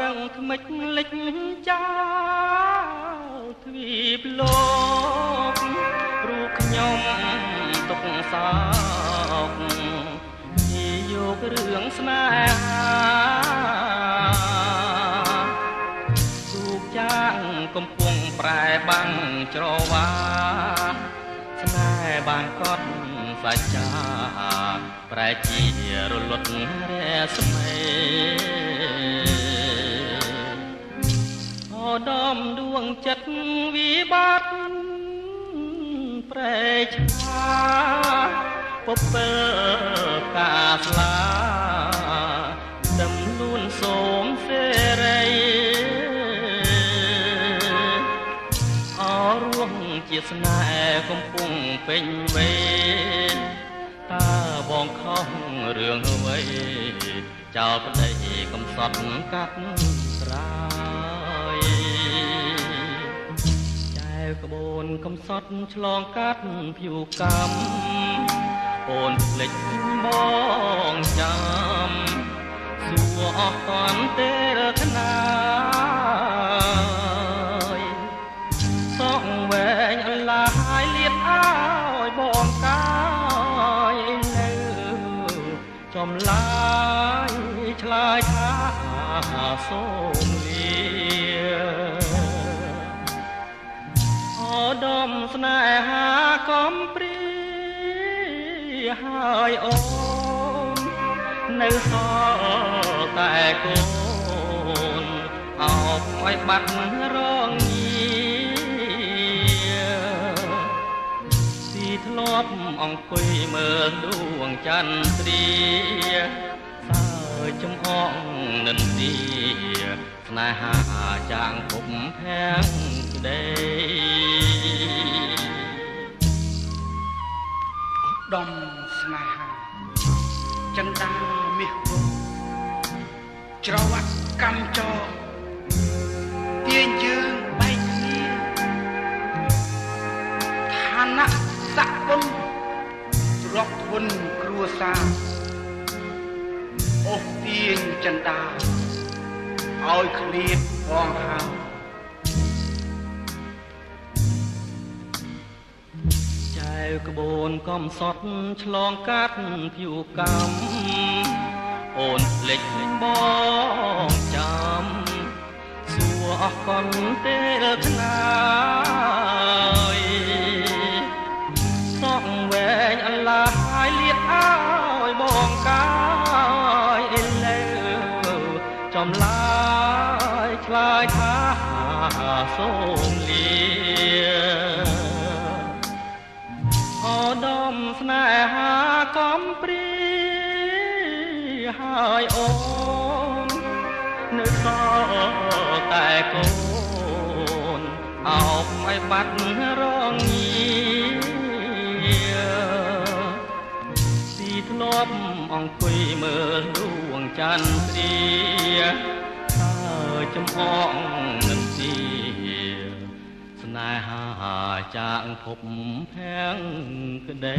ដឹងថ្មិចលិចចោលទ្វីបលោករូបខ្ញុំទុកសោកនិយករឿងស្នេហាទូកចាងកំពុងប្រែបាំងច្រវាស្នេហ៍បានកត់សាច់ចាប្រែជារលត់រស្មីអូដំដួងចិត្តវិបត្តិប្រែឆាពើកាស្លាដំលួនសូមសេរីអរួមជាស្នេហ៍កំពុងពេញវេនតើបងខុសរឿងអ្វីចោលប្តីកំសត់កាត់ត្រាយចែវក្បូនកំសត់ឆ្លងកាត់ភៀវកម្មអូនភ្លេចបងចាំសួរអស់តន់ទេរថ្នាយសងវែងអន្លាយលៀបអើយបងកាយនៅចំឡាយឆ្លើយថាសូមលាអូដំស្នេហាកំព្រាហើយអូននៅសល់តែកូនអោបឲ្យបាត់រងទីធ្លាប់អង្គុយមើលដួងចន្ទ្រាសើចំអងនិន្ទាស្នេហាចាងភពភាំងក្ដីដំស្នេហាចិនដាមាសវងច្រវាក់កម្មចរទាញយើងបែកគ្នាឋានៈស័ក្តិបុណ្យទ្រព្យធនគ្រួសារអូសទាញចិនដាឲ្យឃ្លាតផងហើយក្បូនកំសត់ឆ្លងកាត់ភៀវកម្មអូនភ្លេចបងចាំសួរអស់កុនទេរថ្នាយសក់វែងអន្លាយលៀបអើយបងកាយឥឡូវចំឡាយឆ្លើយថាសូមលាអូដំស្នេហាកំព្រាហើយអូននៅសល់តែកូនអោបឲ្យបាត់រងទីធ្លាប់អង្គុយមើលដួងចន្ទ្រាហើយចំអងនឹងទីស្នេហាចាងភពភាំងក្ដី